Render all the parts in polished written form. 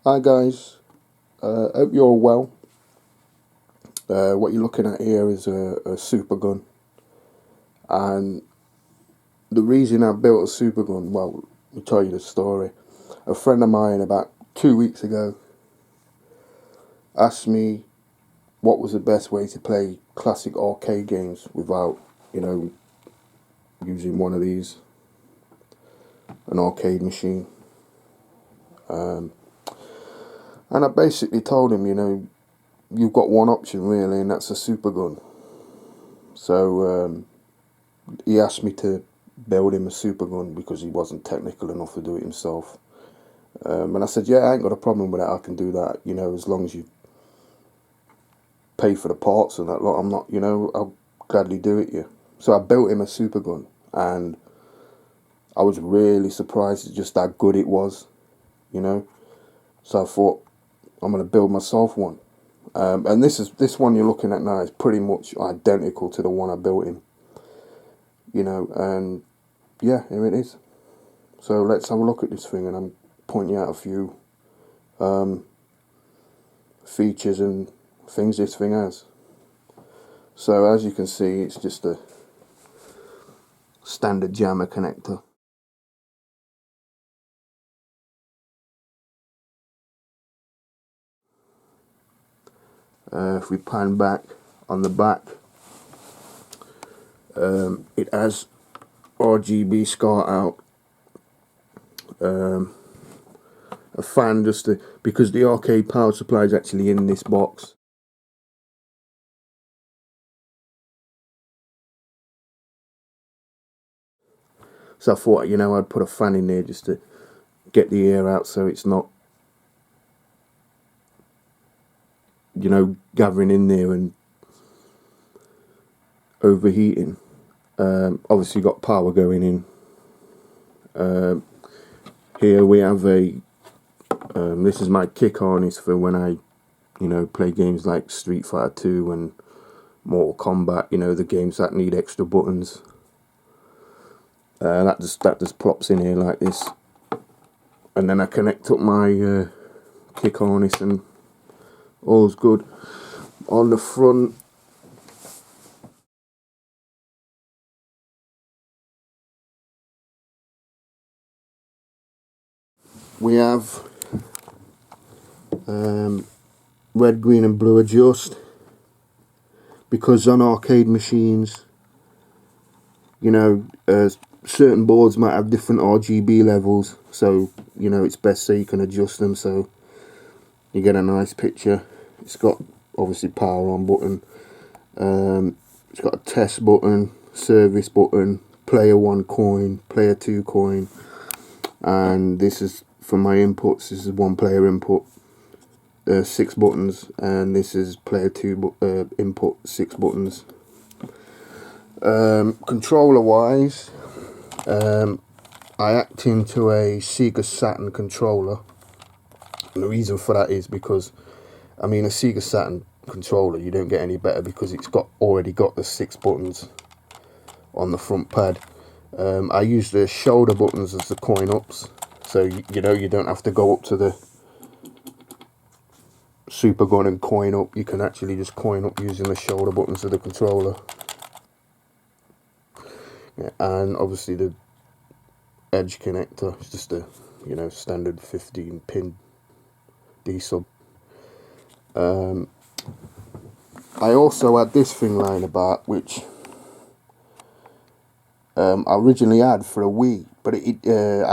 Hi guys, hope you're well. What you're looking at here is a supergun, and the reason I built a supergun, well, I'll tell you the story. A friend of mine about 2 weeks ago asked me what was the best way to play classic arcade games without, using one of these, an arcade machine. And I basically told him, you've got one option really, and that's a supergun. So he asked me to build him a supergun because he wasn't technical enough to do it himself. And I said, yeah, I ain't got a problem with that. I can do that, as long as you pay for the parts and that lot. I'm not, I'll gladly do it, yeah. So I built him a supergun, and I was really surprised at just how good it was, So I thought, I'm going to build myself one. And this one you're looking at now is pretty much identical to the one I built him. And yeah, here it is. So let's have a look at this thing, and I'm pointing out a few features and things this thing has. So as you can see, it's just a standard JAMMA connector. If we pan back on the back, it has RGB SCART out, a fan because the arcade power supply is actually in this box. So I thought, I'd put a fan in there just to get the air out so it's not, gathering in there and overheating. Obviously got power going in. Here we have this is my kick harness for when I, play games like Street Fighter 2 and Mortal Kombat, the games that need extra buttons. That just plops in here like this, and then I connect up my kick harness and all's good. On the front, we have red, green and blue adjust, because on arcade machines, certain boards might have different RGB levels, so it's best so you can adjust them so you get a nice picture. It's got obviously power on button, it's got a test button, service button, player 1 coin, player 2 coin, and this is for my inputs. This is 1 player input, 6 buttons, and this is player 2 input, 6 buttons. Controller wise, I act into a Sega Saturn controller, and the reason for that is because, a Sega Saturn controller, you don't get any better because it's already got the 6 buttons on the front pad. I use the shoulder buttons as the coin ups, so you don't have to go up to the supergun and coin up. You can actually just coin up using the shoulder buttons of the controller. Yeah, and obviously the edge connector is just a standard 15 pin D sub. I also had this thing lying about, which I originally had for a Wii, but I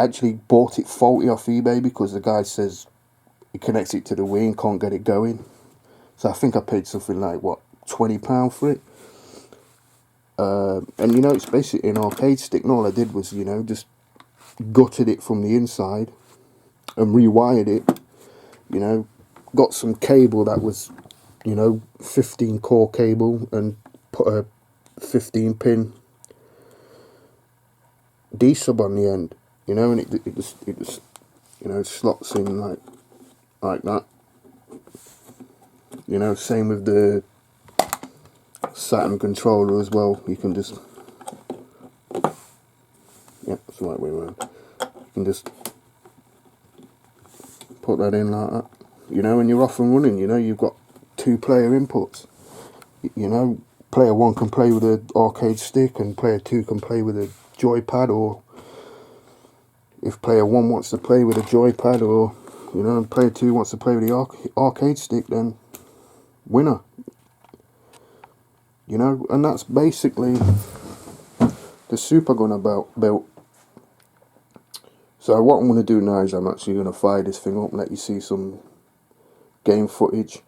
actually bought it faulty off eBay because the guy says he connects it to the Wii and can't get it going. So I think I paid something like, what, £20 for it? And it's basically an arcade stick, and all I did was, just gutted it from the inside and rewired it, got some cable that was, 15 core cable, and put a 15 pin D sub on the end, and it just slots in like that. Same with the Saturn controller as well. You can just, yeah, that's the right way around. You can just put that in like that, you know, and you're off and running. You know, you've got 2-player inputs. You know, player 1 can play with an arcade stick and player 2 can play with a joypad, or if player 1 wants to play with a joypad, or, you know, and player 2 wants to play with the arcade stick, then winner. You know, and that's basically the SuperGun built. So what I'm going to do now is I'm actually going to fire this thing up and let you see some game footage.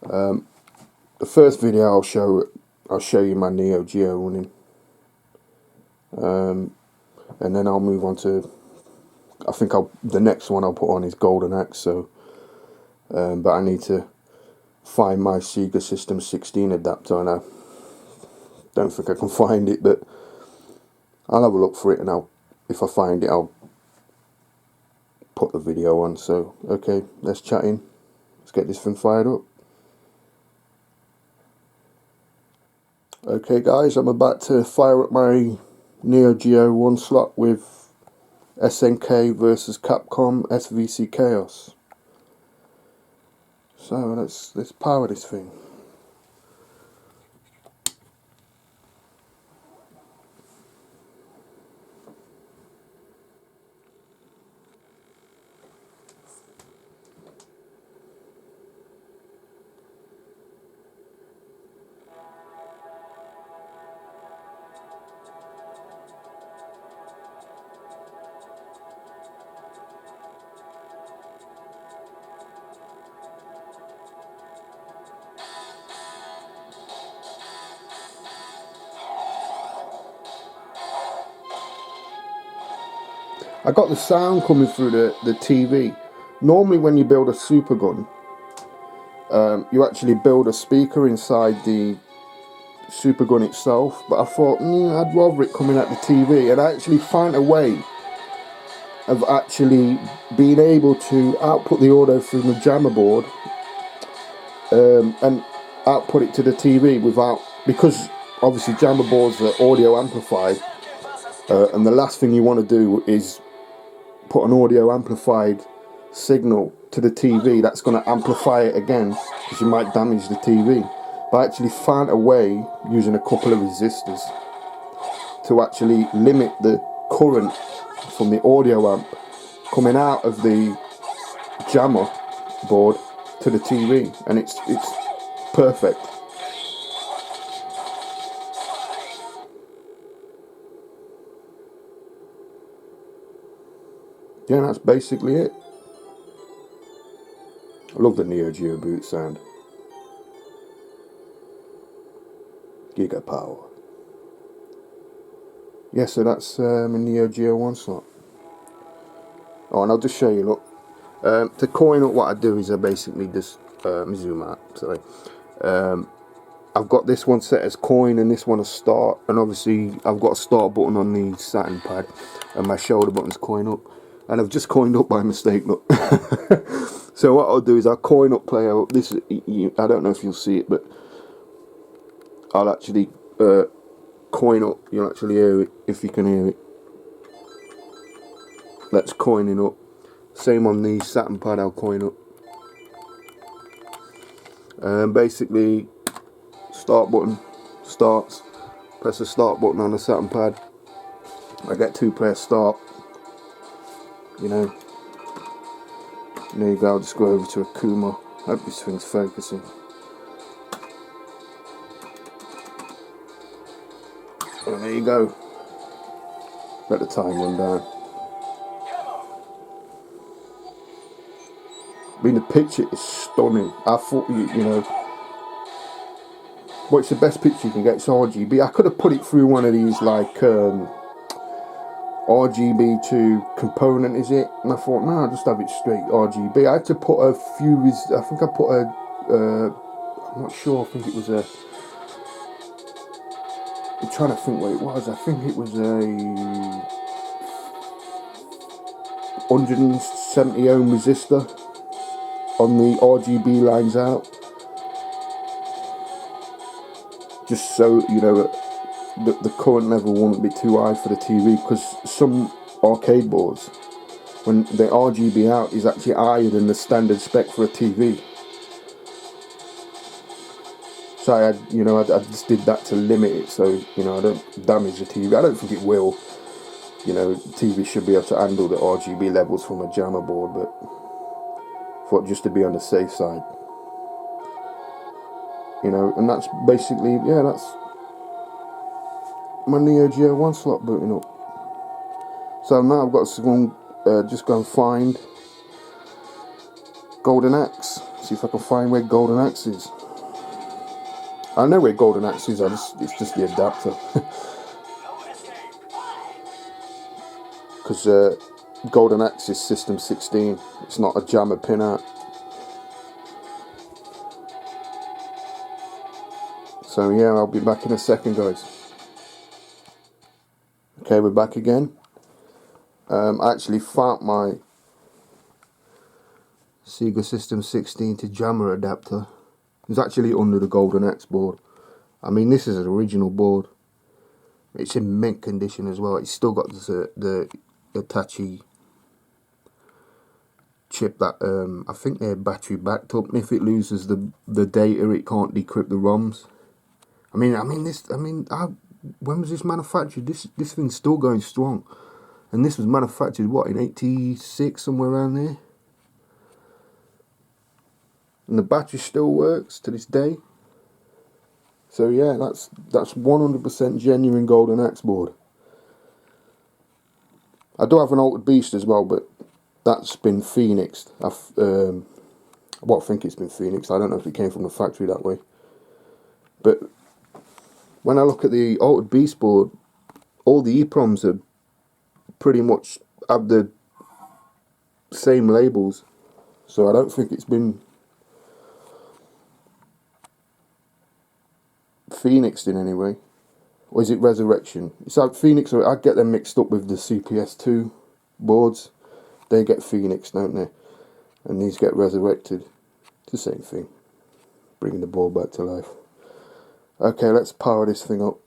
The first video I'll show you my Neo Geo running, and then I'll move on to, I think the next one I'll put on is Golden Axe. So, but I need to find my Sega System 16 adapter, and I don't think I can find it, but I'll have a look for it, and if I find it, I'll put the video on. So, okay, let's chat in. Let's get this thing fired up. Okay guys, I'm about to fire up my Neo Geo 1 slot with SNK versus Capcom SVC Chaos. So let's power this thing. I got the sound coming through the TV. Normally when you build a SuperGun, you actually build a speaker inside the SuperGun itself, but I thought, I'd rather it coming at the TV, and I actually found a way of actually being able to output the audio from the JAMMA board and output it to the TV without, because obviously JAMMA boards are audio amplified, and the last thing you want to do is put an audio amplified signal to the TV that's going to amplify it again, because you might damage the TV. But I actually found a way, using a couple of resistors, to actually limit the current from the audio amp coming out of the JAMMA board to the TV, and it's perfect. Yeah, that's basically it. I love the Neo Geo boot sound. Giga power. Yeah, so that's a Neo Geo 1 slot. Oh, and I'll just show you, look. To coin up, what I do is I basically just, zoom out, sorry. I've got this one set as coin and this one as start, and obviously I've got a start button on the Saturn pad, and my shoulder button's coin up. And I've just coined up by mistake, look. So what I'll do is I'll coin up player. This, I don't know if you'll see it, but I'll actually coin up. You'll actually hear it, if you can hear it. That's coining up. Same on the Saturn pad, I'll coin up. Basically, start button starts. Press the start button on the Saturn pad. I get 2-player start. You know, there you go. I'll just go over to Akuma. Hope this thing's focusing. And there you go. Let the time run down. I mean, the picture is stunning. I thought, you know, well, it's the best picture you can get. It's RGB. I could have put it through one of these, like, RGB to component, is it? And I thought, no, I'll just have it straight RGB. I had to put a few, I think I put a, I'm not sure, I think it was a, I'm trying to think what it was. I think it was a 170 ohm resistor on the RGB lines out, just so, you know, the current level won't be too high for the TV, because some arcade boards, when the RGB out is actually higher than the standard spec for a TV. So I just did that to limit it, so I don't damage the TV. I don't think it will. TV should be able to handle the RGB levels from a JAMMA board, but thought just to be on the safe side. And that's basically, that's my Neo Geo 1 slot booting up. So now I've got to just go and find Golden Axe. See if I can find where Golden Axe is. I know where Golden Axe is, it's just the adapter. Because Golden Axe is System 16, it's not a JAMMA pinout. So yeah, I'll be back in a second, guys. Okay, we're back again. I actually found my Sega System 16 to JAMMA adapter. It's actually under the Golden Axe board. I mean, this is an original board. It's in mint condition as well. It's still got the Hitachi chip that I think they're battery backed up, and if it loses the data, it can't decrypt the ROMs. When was this manufactured? This thing's still going strong, and this was manufactured what, in '86, somewhere around there. And the battery still works to this day. So yeah, that's 100% genuine Golden Axe board. I do have an Altered Beast as well, but that's been phoenixed. I think it's been phoenixed. I don't know if it came from the factory that way. But when I look at the Altered Beast board, all the EPROMs are pretty much have the same labels. So I don't think it's been phoenixed in any way. Or is it Resurrection? It's like Phoenix, or I get them mixed up with the CPS2 boards. They get phoenixed, don't they? And these get resurrected. It's the same thing. Bringing the board back to life. Okay, let's power this thing up.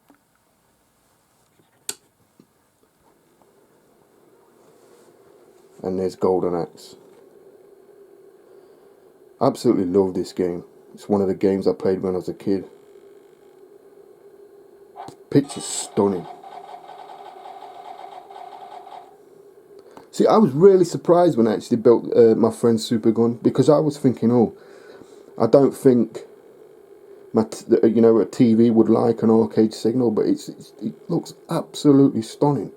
And there's Golden Axe. Absolutely love this game. It's one of the games I played when I was a kid. Picture's stunning. See, I was really surprised when I actually built my friend's SuperGun, because I was thinking, I don't think a TV would like an arcade signal, but it looks absolutely stunning.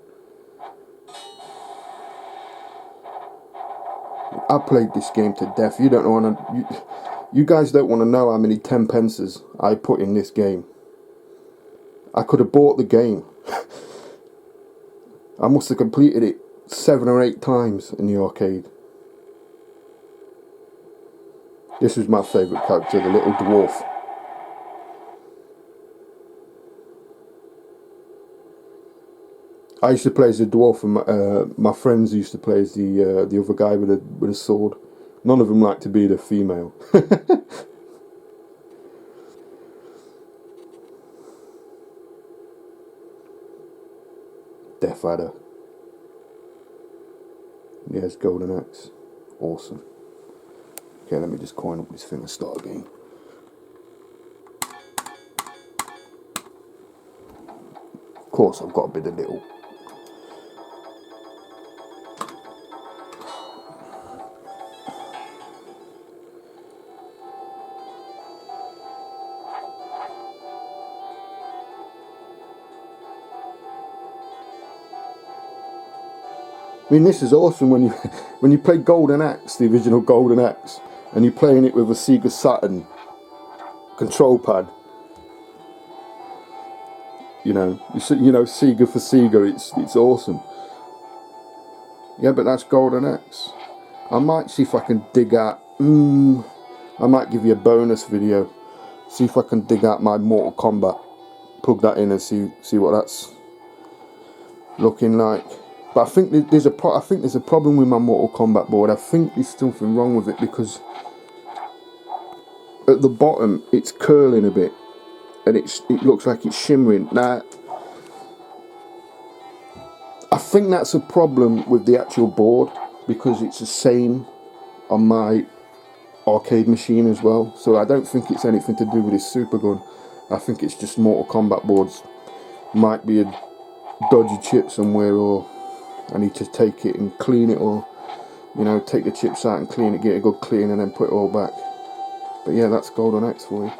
I played this game to death. You guys don't want to know how many 10 pences I put in this game. I could have bought the game. I must have completed it 7 or 8 times in the arcade. This was my favourite character, the little dwarf. I used to play as a dwarf, and my friends used to play as the other guy with a sword. None of them liked to be the female. Death Adder. Yes, Golden Axe. Awesome. Okay, let me just coin up this thing and start again. Of course, I've got a bit of little. I mean, this is awesome when you play Golden Axe, the original Golden Axe, and you're playing it with a Sega Saturn control pad. Sega for Sega, it's awesome. Yeah, but that's Golden Axe. I might see if I can dig out. I might give you a bonus video. See if I can dig out my Mortal Kombat. Plug that in and see what that's looking like. But I think there's a problem with my Mortal Kombat board. I think there's something wrong with it, because at the bottom it's curling a bit, and it looks like it's shimmering. Now, I think that's a problem with the actual board, because it's the same on my arcade machine as well. So I don't think it's anything to do with this SuperGun. I think it's just Mortal Kombat boards. Might be a dodgy chip somewhere, or I need to take it and clean it, or you know, take the chips out and clean it, get a good clean, and then put it all back. But yeah, that's Golden Axe for you.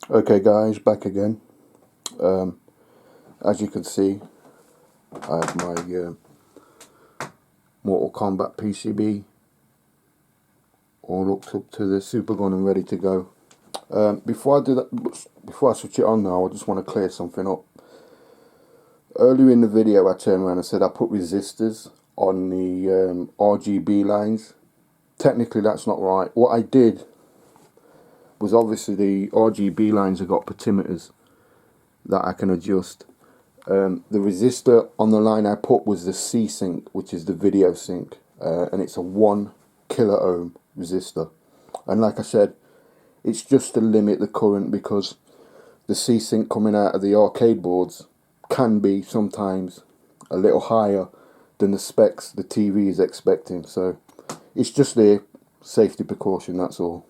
Okay guys, back again. As you can see, I have my Mortal Kombat PCB all hooked up to the SuperGun and ready to go. Before I do that, before I switch it on now, I just want to clear something up. Earlier in the video I turned around and said I put resistors on the RGB lines. Technically that's not right. What I did was, obviously the RGB lines have got potentiometers that I can adjust. The resistor on the line I put was the C sync, which is the video sync, and it's a 1 kilo ohm resistor. And like I said, it's just to limit the current, because the C sync coming out of the arcade boards can be sometimes a little higher than the specs the TV is expecting. So it's just there, safety precaution, that's all.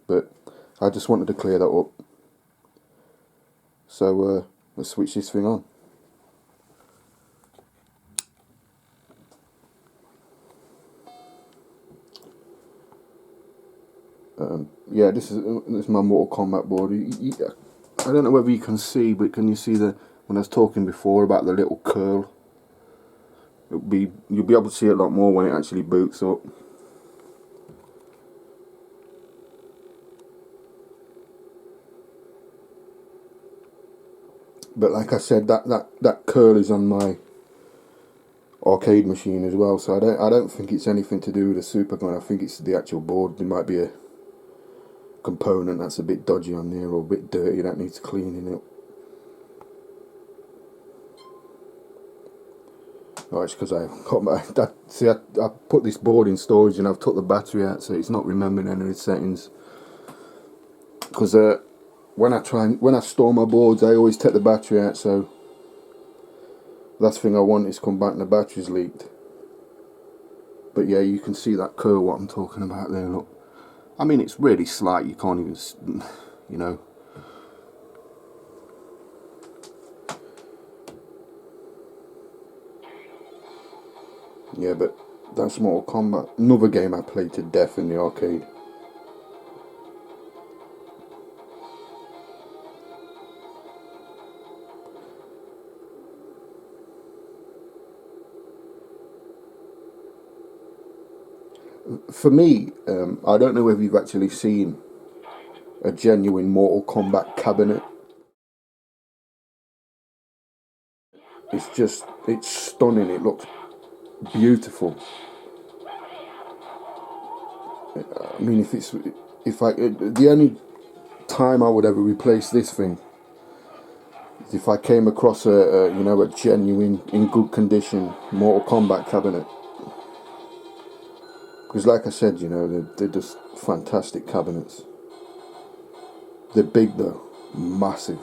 But I just wanted to clear that up. So let's switch this thing on. Yeah, this is my Mortal Kombat board. I don't know whether you can see, but can you see the, when I was talking before about the little curl? You'll be able to see it a lot more when it actually boots up. But like I said, that curl is on my arcade machine as well, so I don't think it's anything to do with the SuperGun. I think it's the actual board. There might be a component that's a bit dodgy on there, or a bit dirty, that needs cleaning up. Oh, it's because I got my I put this board in storage and I've took the battery out, so it's not remembering any of the settings. Because when I store my boards, I always take the battery out, so last thing I want is come back and the battery's leaked. But yeah, you can see that curl, what I'm talking about there, look. I mean, it's really slight, you can't even, you know. Yeah, but that's Mortal Kombat. Another game I played to death in the arcade. For me, I don't know whether you've actually seen a genuine Mortal Kombat cabinet. It's stunning, it looks beautiful. I mean, the only time I would ever replace this thing is if I came across a genuine, in good condition Mortal Kombat cabinet. Because like I said, you know, they're just fantastic cabinets. They're big though, massive.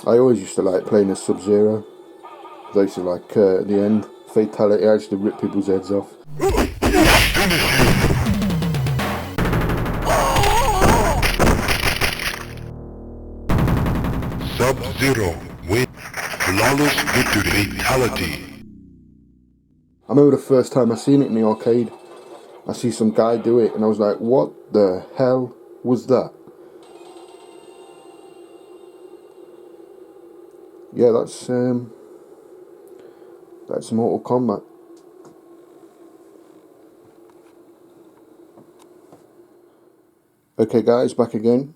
I always used to like playing as Sub-Zero. I used to like, at the end, fatality, I used to rip people's heads off. Sub-Zero win. Flawless victory. Fatality. I remember the first time I seen it in the arcade. I see some guy do it and I was like, what the hell was that? Yeah, that's Mortal Kombat. Okay guys, back again.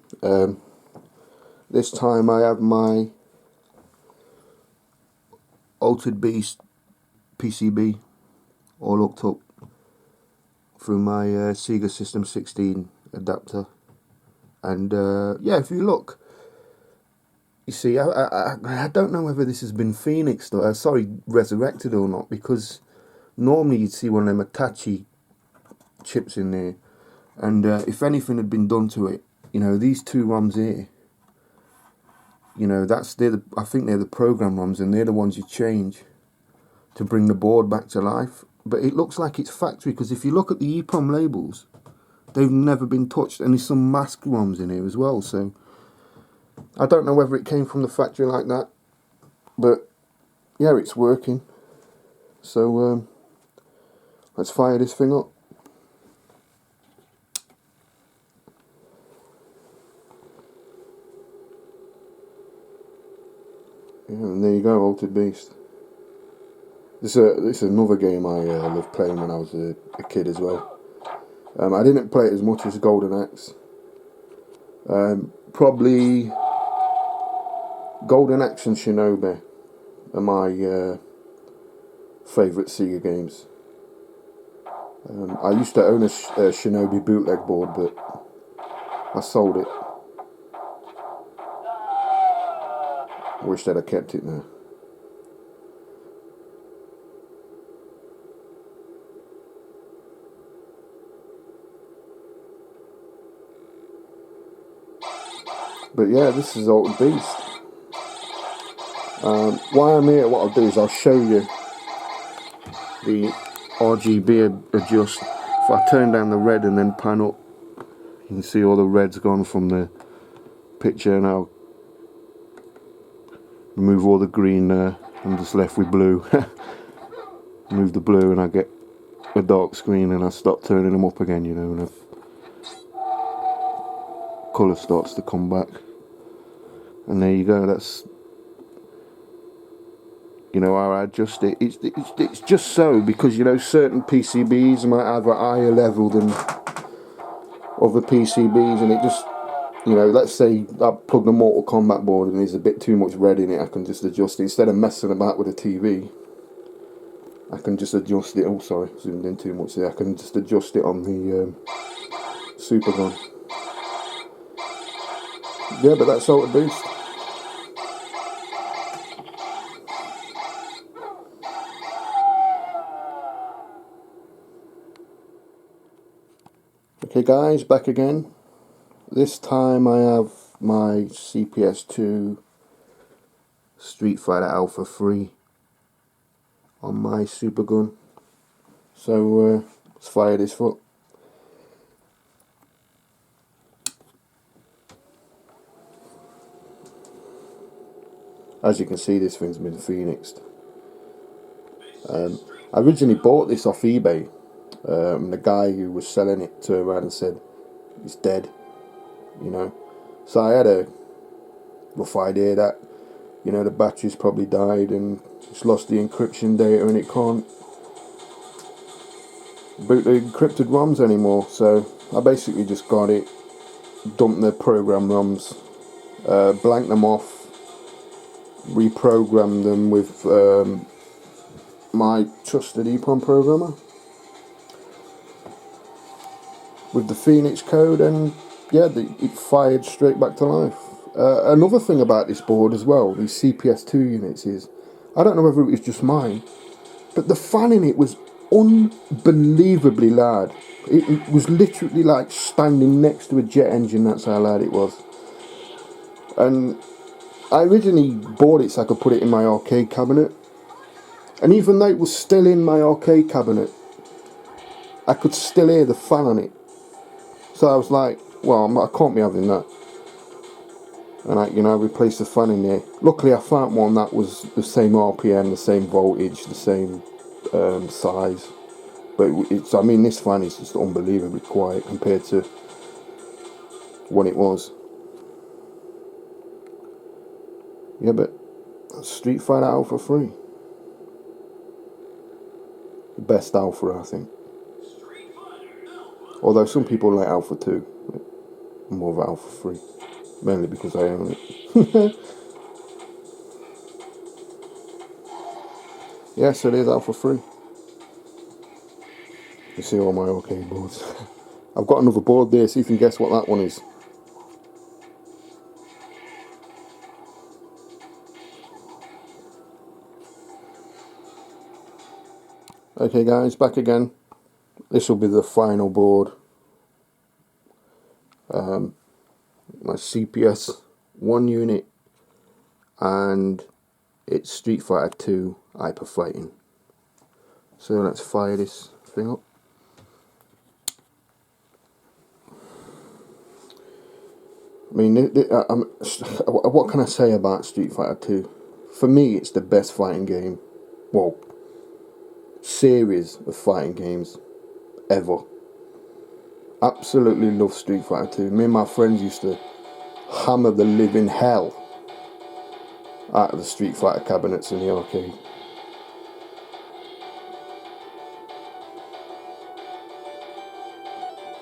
This time I have my Altered Beast PCB all hooked up through my Sega System 16 adapter. And yeah, if you look, you see, I don't know whether this has been phoenixed or resurrected or not, because normally you'd see one of them Hitachi chips in there, and if anything had been done to it, you know, these two ROMs here, you know, I think they're the program ROMs, and they're the ones you change to bring the board back to life. But it looks like it's factory, because if you look at the EEPROM labels, they've never been touched, and there's some mask ROMs in here as well. So I don't know whether it came from the factory like that, but yeah, it's working. So let's fire this thing up. Yeah, and there you go, Altered Beast. This is another game I loved playing when I was a kid as well. I didn't play it as much as Golden Axe. Probably Golden Axe and Shinobi are my favourite Sega games. I used to own a Shinobi bootleg board, but I sold it. I wish that I kept it now. But yeah, this is Altered Beast. While I'm here, what I'll do is I'll show you the RGB adjust. If I turn down the red and then pan up, you can see all the red's gone from the picture, and I'll remove all the green there. I'm just left with blue. Remove the blue and I get a dark screen, and I stop turning them up again, you know, and the colour starts to come back. And there you go, that's, you know, how I adjust it. It's just so, because, you know, certain PCBs might have a higher level than other PCBs, and it just, you know, let's say I plug the Mortal Kombat board and there's a bit too much red in it, I can just adjust it. Instead of messing about with the TV, I can just adjust it. Oh, sorry, zoomed in too much there. I can just adjust it on the SuperGun. Yeah, but that's Altered Beast. Okay guys, back again. This time I have my CPS2 Street Fighter Alpha 3 on my SuperGun. So let's fire this up. As you can see, this thing's been phoenixed. I originally bought this off eBay. The guy who was selling it turned around and said it's dead, you know. So I had a rough idea that, you know, the battery's probably died and it's lost the encryption data and it can't boot the encrypted ROMs anymore. So I basically just got it, dumped the program ROMs, blanked them off, reprogrammed them with my trusted EEPROM programmer with the Phoenix code, and yeah, it fired straight back to life. Another thing about this board as well, these CPS2 units, is I don't know whether it was just mine, but the fan in it was unbelievably loud. It was literally like standing next to a jet engine, that's how loud it was. And I originally bought it so I could put it in my arcade cabinet, and even though it was still in my arcade cabinet, I could still hear the fan on it. So I was like, well, I can't be having that. And I, you know, replaced the fan in there. Luckily I found one that was the same RPM, the same voltage, the same size. But it's, I mean, this fan is just unbelievably quiet compared to what it was. Yeah, but Street Fighter Alpha 3. The best Alpha, I think. Although some people like Alpha 2. I'm more of Alpha 3. Mainly because I own it. Yeah, so there's Alpha 3. You see all my arcade boards. I've got another board there, see if you can guess what that one is. Okay guys, back again. This will be the final board. My CPS 1 unit, and it's Street Fighter 2 Hyper Fighting. So let's fire this thing up. I mean, what can I say about Street Fighter 2? For me, it's the best fighting game, well, series of fighting games ever. Absolutely love Street Fighter 2. Me and my friends used to hammer the living hell out of the Street Fighter cabinets in the arcade.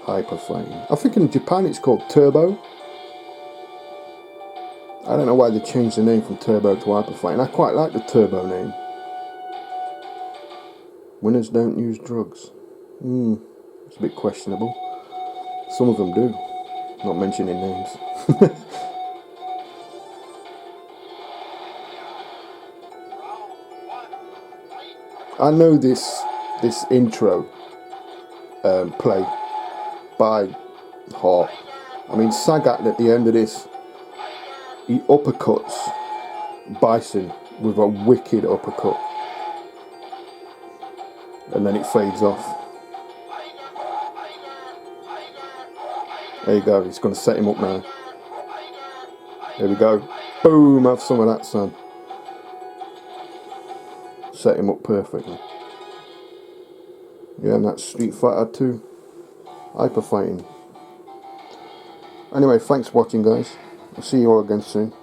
Hyper Fighting. I think in Japan it's called Turbo. I don't know why they changed the name from Turbo to Hyper Fighting. I quite like the Turbo name. Winners don't use drugs. It's a bit questionable. Some of them do. Not mentioning names. I know this intro play by heart. I mean, Sagat at the end of this, he uppercuts Bison with a wicked uppercut, and then it fades off. There you go, he's going to set him up now. There we go. Boom, have some of that, son. Set him up perfectly. Yeah, and that's Street Fighter 2 Hyper Fighting. Anyway, thanks for watching, guys. I'll see you all again soon.